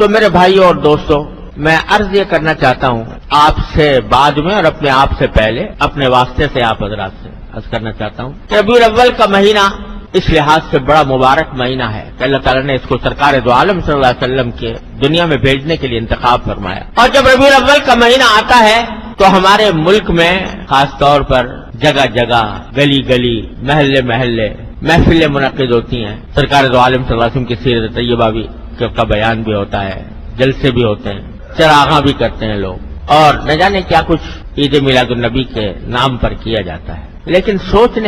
تو میرے بھائیوں اور دوستوں، میں عرض یہ کرنا چاہتا ہوں آپ سے بعد میں اور اپنے آپ سے پہلے، اپنے واسطے سے آپ حضرات سے عرض کرنا چاہتا ہوں کہ ربیع الاول کا مہینہ اس لحاظ سے بڑا مبارک مہینہ ہے کہ اللہ تعالیٰ نے اس کو سرکار دو عالم صلی اللہ علیہ وسلم کے دنیا میں بھیجنے کے لیے انتخاب فرمایا. اور جب ربیع الاول کا مہینہ آتا ہے تو ہمارے ملک میں خاص طور پر جگہ جگہ، گلی گلی، محلے محلے محفلیں منعقد ہوتی ہیں. سرکار دو عالم صلی اللہ علیہ وسلم کی سیرت طیبہ بھی کا بیان بھی ہوتا ہے، جلسے بھی ہوتے ہیں، چراغاں بھی کرتے ہیں لوگ، اور نہ جانے کیا کچھ عید میلاد النبی کے نام پر کیا جاتا ہے. لیکن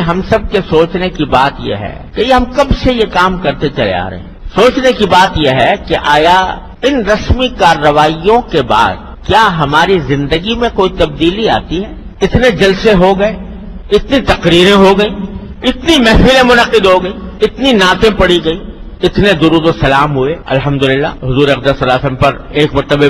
ہم سب کے سوچنے کی بات یہ ہے کہ یہ ہم کب سے یہ کام کرتے چلے آ رہے ہیں. سوچنے کی بات یہ ہے کہ آیا ان رسمی کارروائیوں کے بعد کیا ہماری زندگی میں کوئی تبدیلی آتی ہے؟ اتنے جلسے ہو گئے، اتنی تقریریں ہو گئی، اتنی محفلیں منعقد ہو گئی، اتنی نعتیں پڑھی گئی، اتنے درود و سلام ہوئے. الحمدللہ حضور اقدس صلی اللہ علیہ وسلم پر ایک مرتبہ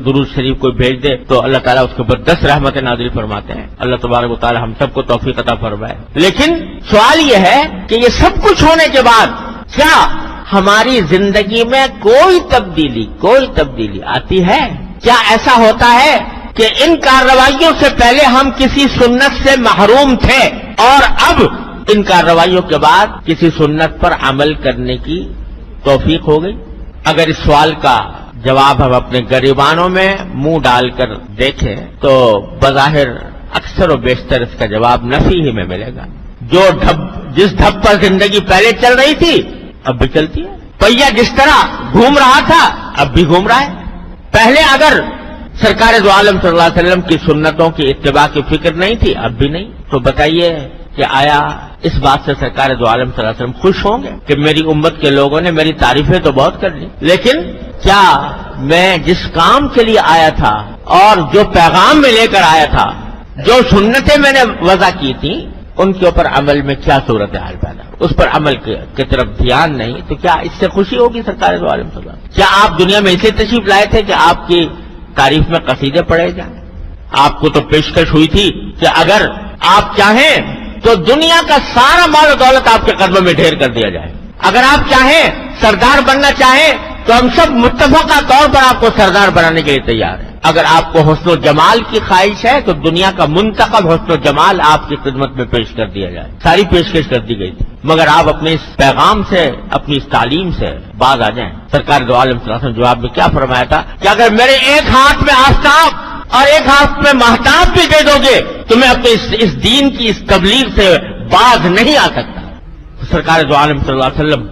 درود شریف کوئی بھیج دے تو اللہ تعالیٰ اس کے اوپر 10 رحمتیں نازل فرماتے ہیں. اللہ تبارک و تعالیٰ ہم سب کو توفیق عطا فرمائے. لیکن سوال یہ ہے کہ یہ سب کچھ ہونے کے بعد کیا ہماری زندگی میں کوئی تبدیلی آتی ہے؟ کیا ایسا ہوتا ہے کہ ان کارروائیوں سے پہلے ہم کسی سنت سے محروم تھے اور اب ان کارروائیوں کے بعد کسی سنت پر عمل کرنے کی توفیق ہو گئی؟ اگر اس سوال کا جواب ہم اپنے گریبانوں میں منہ ڈال کر دیکھیں تو بظاہر اکثر و بیشتر اس کا جواب نفی ہی میں ملے گا. جس ڈھب پر زندگی پہلے چل رہی تھی اب بھی چلتی ہے. پہیا جس طرح گھوم رہا تھا اب بھی گھوم رہا ہے. پہلے اگر سرکار دو عالم صلی اللہ علیہ وسلم کی سنتوں کی اتباع کی فکر نہیں تھی اب بھی نہیں. تو بتائیے کہ آیا اس بات سے سرکار دو عالم صلی اللہ علیہ وسلم خوش ہوں گے کہ میری امت کے لوگوں نے میری تعریفیں تو بہت کر لی، لیکن کیا میں جس کام کے لیے آیا تھا اور جو پیغام میں لے کر آیا تھا، جو سنتیں میں نے وضع کی تھیں، ان کے اوپر عمل میں کیا صورتحال پیدا، اس پر عمل کی طرف دھیان نہیں، تو کیا اس سے خوشی ہوگی سرکار دو عالم صلی اللہ علیہ وسلم؟ کیا آپ دنیا میں اسے تشریف لائے تھے کہ آپ کی تعریف میں قصیدے پڑھے جائیں؟ آپ کو تو پیشکش ہوئی تھی کہ اگر آپ چاہیں تو دنیا کا سارا مال و دولت آپ کے قدموں میں ڈھیر کر دیا جائے. اگر آپ چاہیں، سردار بننا چاہیں، تو ہم سب متفقہ طور پر آپ کو سردار بنانے کے لیے تیار ہیں. اگر آپ کو حسن و جمال کی خواہش ہے تو دنیا کا منتخب حسن و جمال آپ کی خدمت میں پیش کر دیا جائے. ساری پیشکش کر دی گئی تھی، مگر آپ اپنے اس پیغام سے، اپنی اس تعلیم سے باز آ جائیں. سرکار دو عالم صلی اللہ علیہ وسلم جواب میں کیا فرمایا تھا کہ اگر میرے ایک ہاتھ میں آفتاب اور ایک ہاتھ میں مہتاب بھی دے دو گے تو میں اپنے اس دین کی اس تبلیغ سے باز نہیں آ سکتا. سرکار دو عالم صلی اللہ علیہ وسلم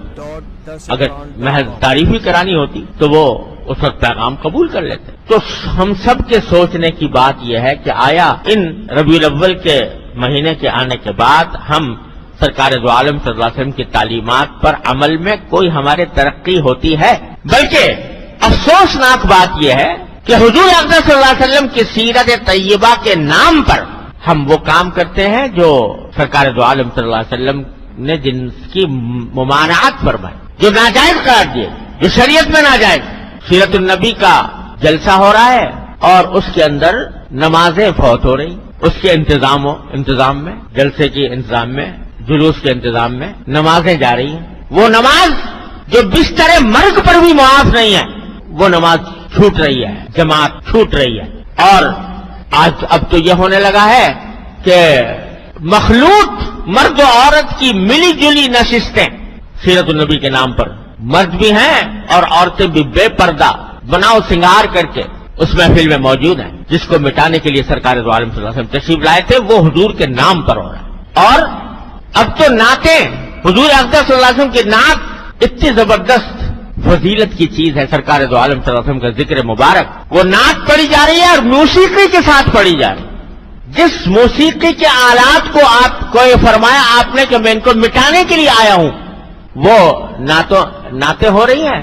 اگر محض تعریف ہی کرانی ہوتی تو وہ اس وقت پیغام قبول کر لیتے. تو ہم سب کے سوچنے کی بات یہ ہے کہ آیا ان ربیع الاول کے مہینے کے آنے کے بعد ہم سرکار دو عالم صلی اللہ علیہ وسلم کی تعلیمات پر عمل میں کوئی ہمارے ترقی ہوتی ہے؟ بلکہ افسوسناک بات یہ ہے کہ حضور اقدس صلی اللہ علیہ وسلم کی سیرت طیبہ کے نام پر ہم وہ کام کرتے ہیں جو سرکار دو عالم صلی اللہ علیہ وسلم نے جن کی ممانعت فرمائی، جو ناجائز قرار دیے، جو شریعت میں ناجائز. سیرت النبی کا جلسہ ہو رہا ہے اور اس کے اندر نمازیں فوت ہو رہی، اس کے انتظام میں، جلسے کے انتظام میں، جلوس کے انتظام میں نمازیں جا رہی ہیں. وہ نماز جو بستر مرگ پر بھی معاف نہیں ہے، وہ نماز چھوٹ رہی ہے، جماعت چھوٹ رہی ہے. اور اب تو یہ ہونے لگا ہے کہ مخلوط مرد و عورت کی ملی جلی نشستیں سیرت النبی کے نام پر، مرد بھی ہیں اور عورتیں بھی بے پردہ بناؤ سنگار کر کے اس محفل میں موجود ہیں، جس کو مٹانے کے لیے سرکار دو عالم صلی اللہ علیہ وسلم تشریف لائے تھے. وہ حضور کے نام پر ہو رہا ہے. اور اب تو نعتیں، حضور اقدس صلی اللہ علیہ وسلم کی نعت اتنی زبردست فضیلت کی چیز ہے. سرکار دو عالم صلی اللہ علیہ وسلم کا ذکر مبارک، وہ نعت پڑھی جا رہی ہے اور موسیقی کے ساتھ پڑھی جا رہی ہے. جس موسیقی کے آلات کو آپ کو یہ فرمایا آپ نے کہ میں ان کو مٹانے کے لیے آیا ہوں، وہ نعتیں ہو رہی ہیں،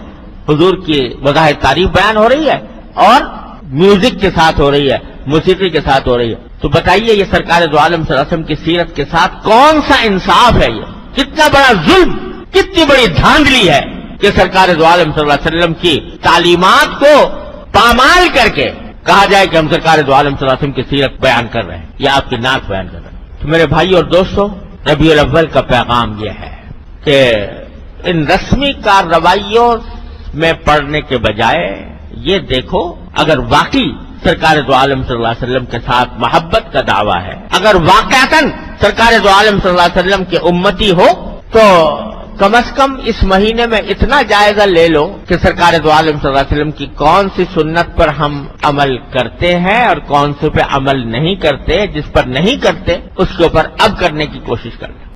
حضور کی بظاہر تعریف بیان ہو رہی ہے اور میوزک کے ساتھ ہو رہی ہے، موسیقی کے ساتھ ہو رہی ہے. تو بتائیے یہ سرکار دو عالم صلی اللہ علیہ وسلم کی سیرت کے ساتھ کون سا انصاف ہے؟ یہ کتنا بڑا ظلم، کتنی بڑی دھاندلی ہے کہ سرکار دو عالم صلی اللہ علیہ وسلم کی تعلیمات کو پامال کر کے کہا جائے کہ ہم سرکار دو عالم صلی اللہ علیہ وسلم کی سیرت بیان کر رہے ہیں یا آپ کی نعت بیان کر رہے ہیں. تو میرے بھائی اور دوستو، ربیع الاول کا پیغام یہ ہے کہ ان رسمی کارروائیوں میں پڑھنے کے بجائے یہ دیکھو اگر واقعی سرکار دو عالم صلی اللہ علیہ وسلم کے ساتھ محبت کا دعویٰ ہے، اگر واقعتاً سرکار دو عالم صلی اللہ علیہ وسلم کے امتی ہو تو کم از کم اس مہینے میں اتنا جائزہ لے لو کہ سرکار دو عالم صلی اللہ علیہ وسلم کی کون سی سنت پر ہم عمل کرتے ہیں اور کون سے پہ عمل نہیں کرتے، جس پر نہیں کرتے اس کے اوپر اب کرنے کی کوشش کریں۔